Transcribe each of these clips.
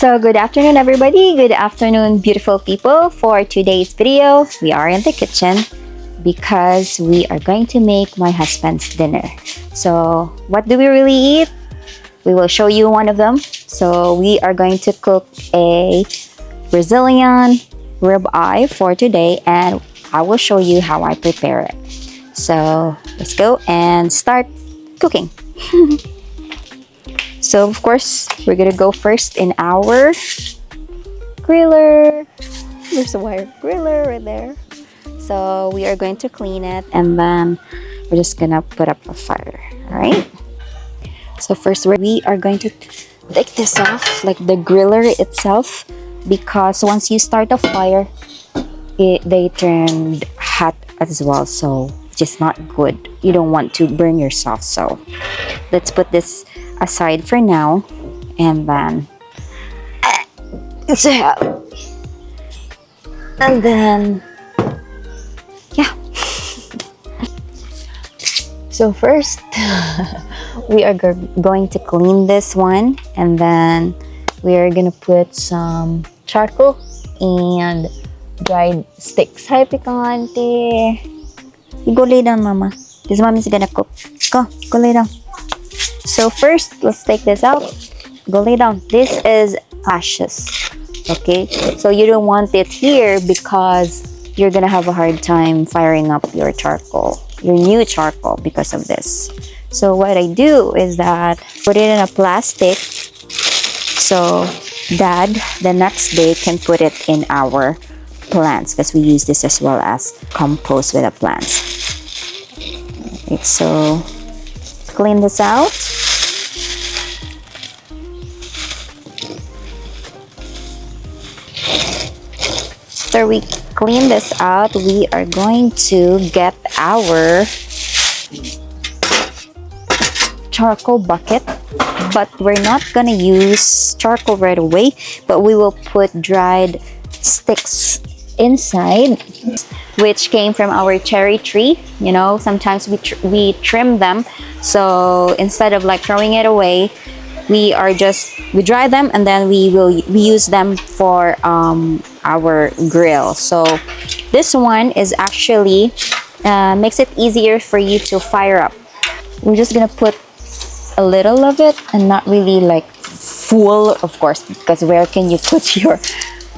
So good afternoon everybody, good afternoon beautiful people. For today's video, we are in the kitchen because we are going to make my husband's dinner. So what do we really eat? We will show you one of them. So we are going to cook a Brazilian ribeye for today, and I will show you how I prepare it. So let's go and start cooking. So of course, we're gonna go first in our griller. There's a wire griller right there. So we are going to clean it, and then we're just gonna put up a fire. All right. So first, we are going to take this off, like the griller itself, because once you start a fire, they turn hot as well. So it's just not good. You don't want to burn yourself. So let's put this aside for now, and then yeah. So first we are going to clean this one, and then we are gonna put some charcoal and dried sticks. Hi Picante, you go lay down, mama, because mommy's gonna cook. Go lay down. So first, let's take this out. Go lay down. This is ashes. Okay, so you don't want it here because you're gonna have a hard time firing up your charcoal, your new charcoal, because of this. So what I do is that put it in a plastic, so Dad the next day can put it in our plants, because we use this as well as compost with the plants. Okay, so clean this out. After we clean this out, we are going to get our charcoal bucket, but we're not gonna use charcoal right away, but we will put dried sticks inside, which came from our cherry tree. You know, sometimes we trim them, so instead of like throwing it away, we dry them, and then we use them for our grill. So this one is actually makes it easier for you to fire up. We're just gonna put a little of it, and not really like full, of course, because where can you put your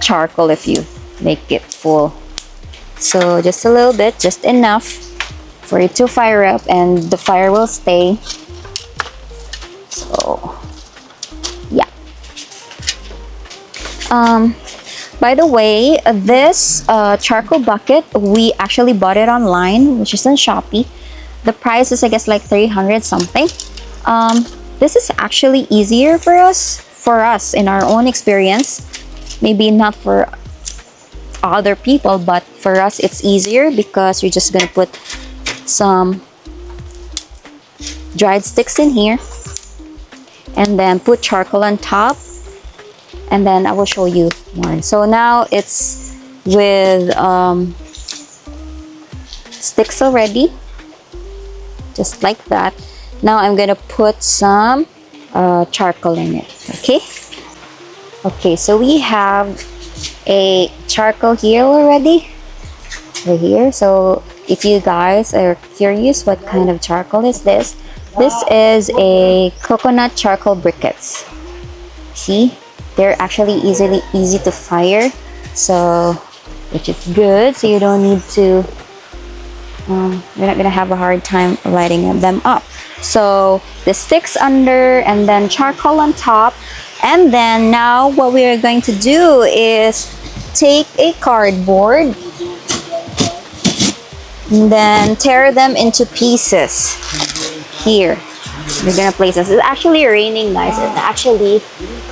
charcoal if you make it full? So just a little bit, just enough for it to fire up, and the fire will stay. So yeah. By the way, this charcoal bucket, we actually bought it online, which is on Shopee. The price is, I guess, like 300 something. This is actually easier for us in our own experience. Maybe not for other people, but for us it's easier because you're just gonna put some dried sticks in here, and then put charcoal on top, and then I will show you more. So now it's with sticks already, just like that. Now I'm gonna put some charcoal in it. Okay, so we have a charcoal here already, right here. So if you guys are curious what kind of charcoal is this is a coconut charcoal briquettes. See, they're actually easy to fire, so which is good. So you don't need to you're not gonna have a hard time lighting them up. So the sticks under, and then charcoal on top, and then now what we are going to do is take a cardboard and then tear them into pieces. Here we're gonna place this. It's actually raining, guys.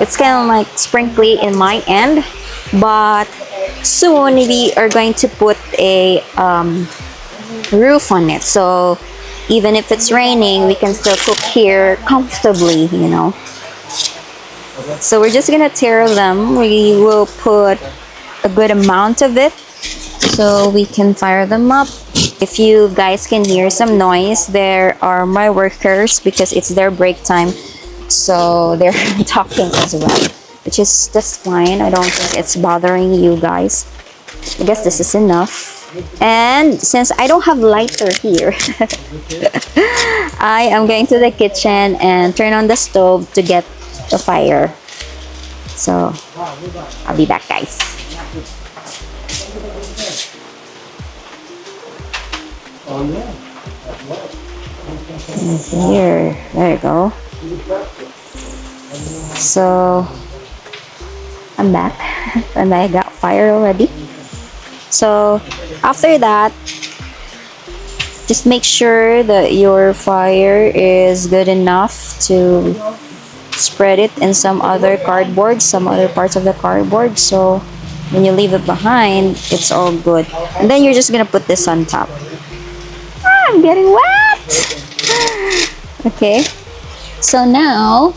It's kind of like sprinkly in my end, but soon we are going to put a roof on it, so even if it's raining, we can still cook here comfortably, you know. So we're just gonna tear them. We will put a good amount of it so we can fire them up. If you guys can hear some noise, there are my workers because it's their break time, so they're talking as well. which is just fine. I don't think it's bothering you guys. I guess this is enough. And since I don't have lighter here, I am going to the kitchen and turn on the stove to get the fire. So I'll be back, guys. And here, there you go. So I'm back and I got fire already. So after that, just make sure that your fire is good enough to spread it in some other cardboard, some other parts of the cardboard, so when you leave it behind, it's all good. And then you're just gonna put this on top. I'm getting wet. Okay, so now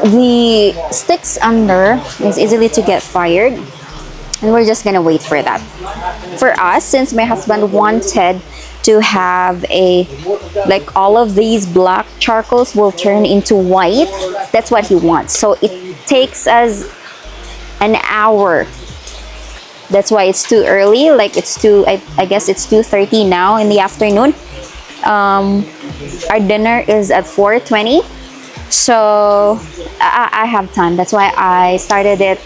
the sticks under is easily to get fired, and we're just gonna wait for that. For us, since my husband wanted to have a, like, all of these black charcoals will turn into white, that's what he wants. So it takes us an hour. That's why it's too early. Like, it's too, I guess it's 2:30 now in the afternoon. Our dinner is at 4:20, so I have time. That's why I started it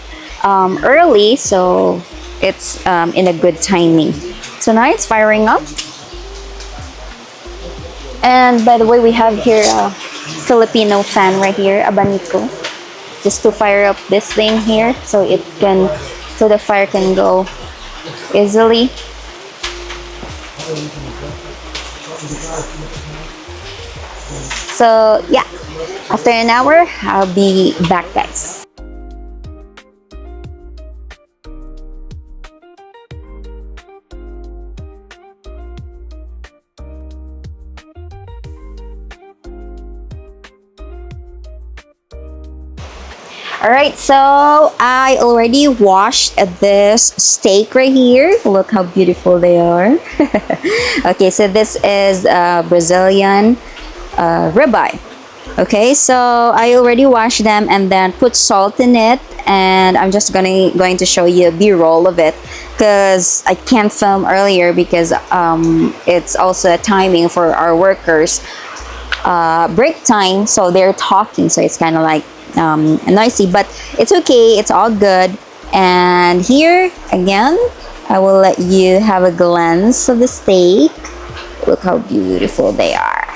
early, so it's in a good timing. So now it's firing up. And by the way, we have here a Filipino fan right here, abanico, just to fire up this thing here, so it can, so the fire can go easily. So yeah, after an hour, I'll be back, guys. Alright, so I already washed this steak right here. Look how beautiful they are. Okay, so this is Brazilian ribeye. Okay, so I already washed them and then put salt in it, and I'm just going to show you a B-roll of it because I can't film earlier because it's also a timing for our workers break time, so they're talking, so it's kind of like noisy, but it's okay, it's all good. And here again, I will let you have a glance of the steak. Look how beautiful they are.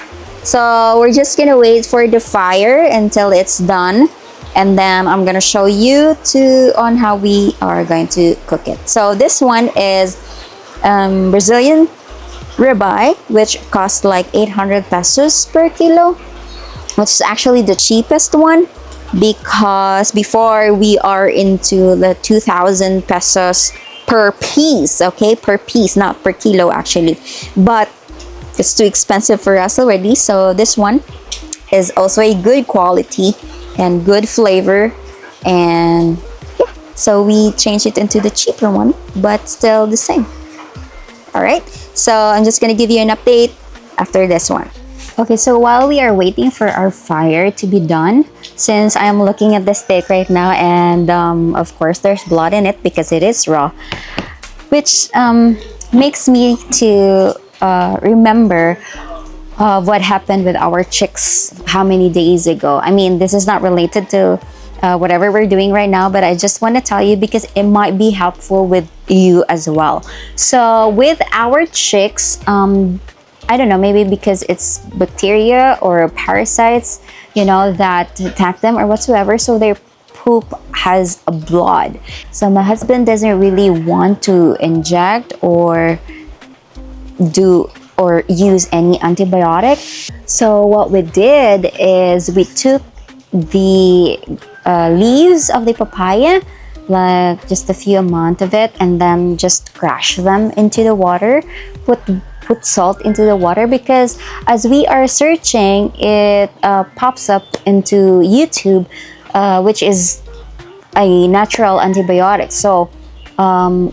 So we're just gonna wait for the fire until it's done, and then I'm gonna show you on how we are going to cook it. So this one is Brazilian ribeye, which costs like 800 pesos per kilo, which is actually the cheapest one, because before we are into the 2,000 pesos per piece. Okay, per piece, not per kilo actually, but it's too expensive for us already. So this one is also a good quality and good flavor, and yeah, so we changed it into the cheaper one, but still the same. All right, so I'm just gonna give you an update after this one. Okay, so while we are waiting for our fire to be done, since I'm looking at the steak right now, and of course there's blood in it because it is raw, which makes me to remember what happened with our chicks how many days ago. I mean, this is not related to whatever we're doing right now, but I just want to tell you because it might be helpful with you as well. So with our chicks, I don't know, maybe because it's bacteria or parasites, you know, that attack them or whatsoever, so their poop has a blood. So my husband doesn't really want to inject or use any antibiotic. So what we did is we took the leaves of the papaya, like just a few amount of it, and then just crush them into the water, put salt into the water, because as we are searching, it pops up into YouTube, which is a natural antibiotic. So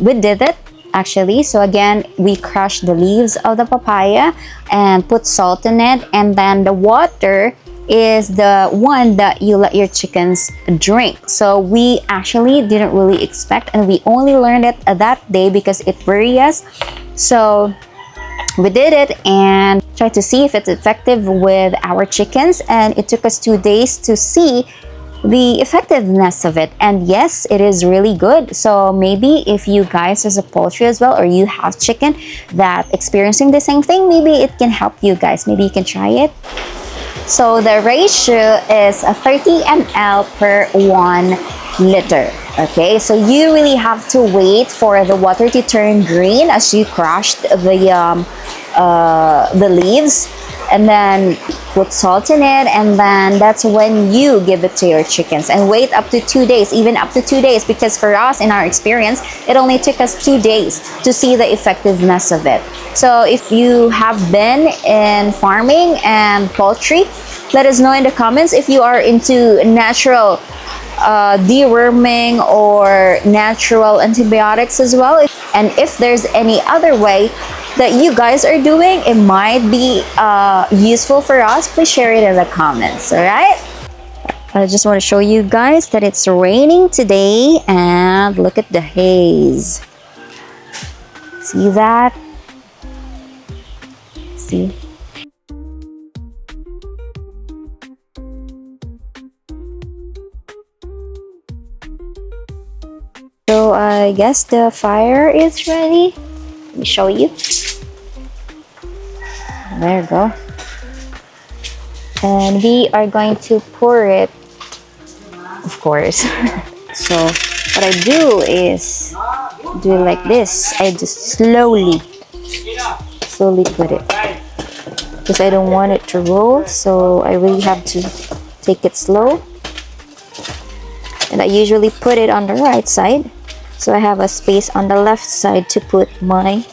we did it actually. So again, we crushed the leaves of the papaya and put salt in it, and then the water is the one that you let your chickens drink. So we actually didn't really expect, and we only learned it that day because it worried us. So we did it and tried to see if it's effective with our chickens, and it took us 2 days to see the effectiveness of it. And yes, it is really good. So maybe if you guys as a poultry as well, or you have chicken that experiencing the same thing, maybe it can help you guys. Maybe you can try it. So the ratio is a 30 ml per 1 liter. Okay, so you really have to wait for the water to turn green as you crushed the leaves, and then put salt in it, and then that's when you give it to your chickens, and wait up to 2 days, even up to 2 days, because for us, in our experience, it only took us 2 days to see the effectiveness of it. So if you have been in farming and poultry, let us know in the comments if you are into natural deworming or natural antibiotics as well, and if there's any other way that you guys are doing, it might be useful for us. Please share it in the comments. All right, I just want to show you guys that it's raining today, and look at the haze. See that? See? So I guess the fire is ready. Let me show you. There you go. And we are going to pour it, of course. So what I do is do it like this. I just slowly put it, because I don't want it to roll, so I really have to take it slow. And I usually put it on the right side, so I have a space on the left side to put my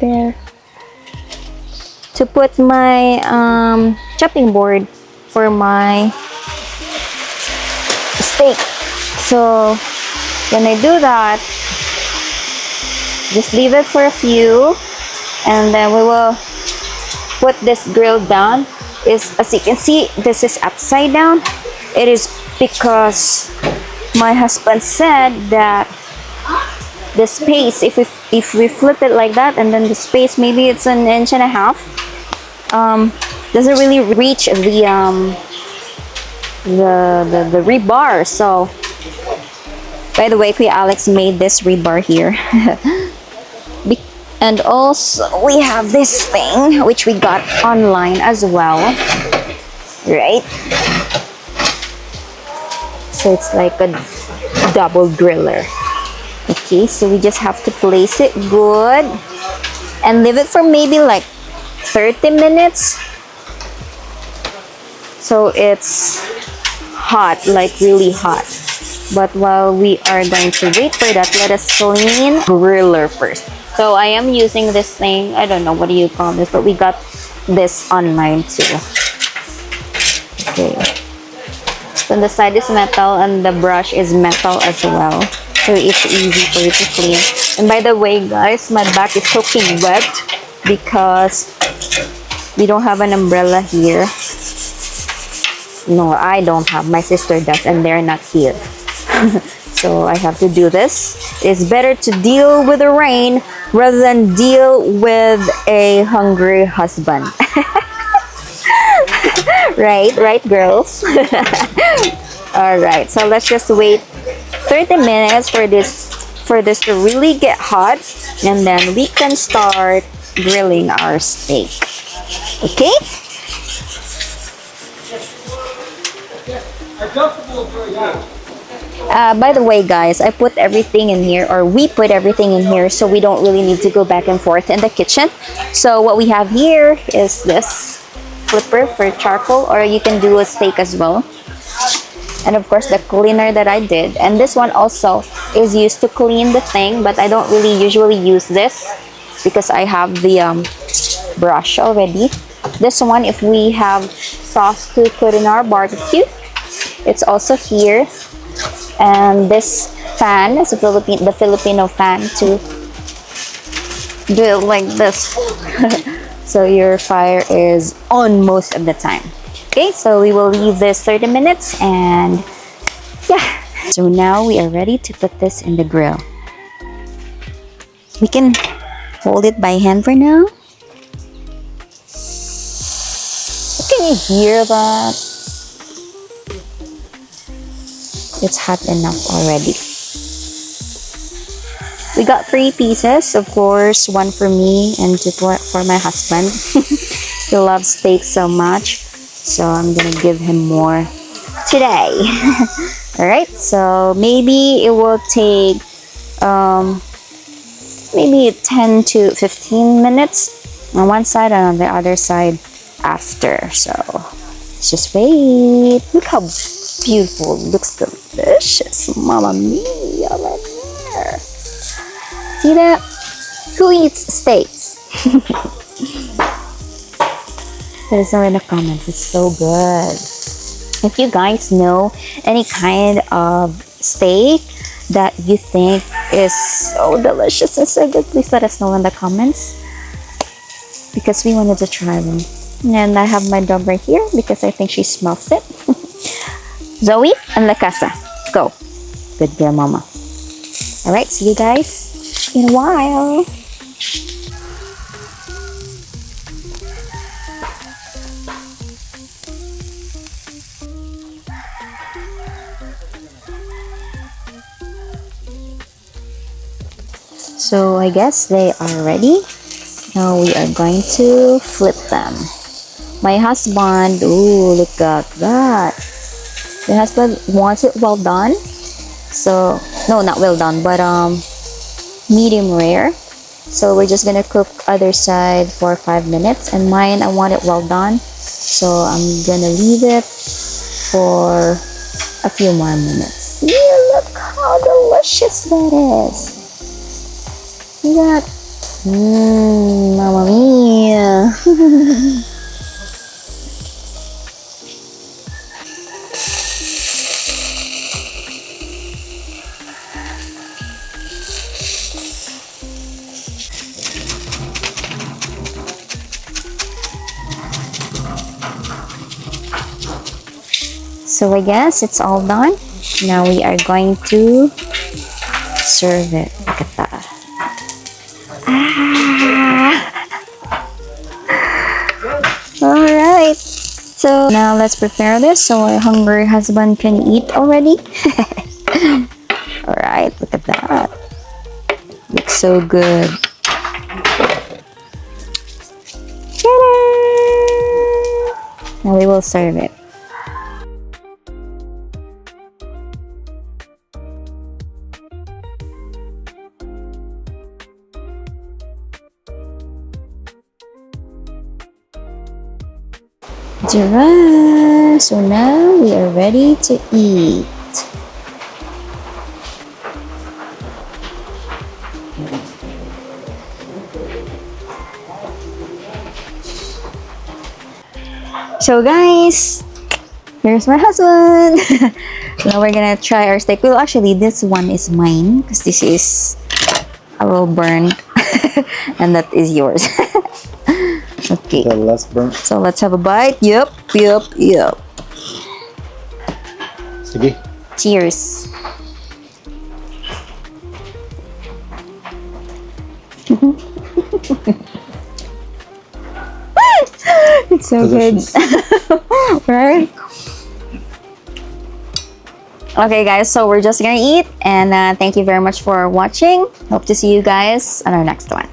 there, to put my chopping board for my steak. So when I do that, just leave it for a few, and then we will put this grill down. As you can see, this is upside down. It is because my husband said that the space, if we flip it like that, and then the space, maybe it's 1.5 inches, doesn't really reach the rebar. So by the way, Kuya Alex made this rebar here. And also we have this thing which we got online as well, right? So it's like a double griller. Okay, so we just have to place it good and leave it for maybe like 30 minutes. So it's hot, like really hot. But while we are going to wait for that, let us clean griller first. So I am using this thing, I don't know what do you call this, but we got this online too. Okay. So the side is metal and the brush is metal as well. So it's easy for you to clean. And by the way, guys, my back is soaking wet because we don't have an umbrella here. No, I don't have. My sister does, and they're not here. So I have to do this. It's better to deal with the rain rather than deal with a hungry husband. Right, girls? All right, so let's just wait 30 minutes for this to really get hot, and then we can start grilling our steak. Okay? By the way, guys, I put everything in here, or we put everything in here, so we don't really need to go back and forth in the kitchen. So what we have here is this flipper for charcoal, or you can do a steak as well. And of course the cleaner that I did, and this one also is used to clean the thing, but I don't really usually use this because I have the brush already. This one, if we have sauce to put in our barbecue, it's also here. And this fan, as a the Filipino fan, to do it like this. So your fire is on most of the time. Okay, so we will leave this 30 minutes and yeah. So now we are ready to put this in the grill. We can hold it by hand for now. Can you hear that? It's hot enough already. We got 3 pieces, of course, 1 for me and 2 for my husband. He loves steak so much, so I'm gonna give him more today. Alright, so maybe it will take maybe 10 to 15 minutes on one side and on the other side after. So let's just wait. Look how beautiful. Looks delicious. Mama mia right there. See that? Who eats steaks? Let us know in the comments. It's so good. If you guys know any kind of steak that you think is so delicious and so good, please let us know in the comments, because we wanted to try them. And I have my dog right here because I think she smells it. Zoe and La Casa, go. Good girl, mama. Alright, see you guys in a while. So I guess they are ready. Now we are going to flip them. My husband, ooh, look at that. My husband wants it well done. So, no, not well done, but medium rare. So we're just gonna cook other side for 5 minutes. And mine, I want it well done. So I'm gonna leave it for a few more minutes. Yeah, look how delicious that is. Look at that. Mamma mia. So I guess it's all done. Now we are going to serve it. Look at that. Alright, so now let's prepare this so our hungry husband can eat already. Alright, look at that. Looks so good. Ta-da! Now we will serve it. Ta-da! So now we are ready to eat. So guys, here's my husband. Now we're gonna try our steak. Well, actually, this one is mine because this is a little burned, and that is yours. Okay. The last burn. So let's have a bite. Yup. Sige. Cheers. It's so delicious. Good. Right? Okay guys, so we're just gonna eat, and thank you very much for watching. Hope to see you guys on our next one.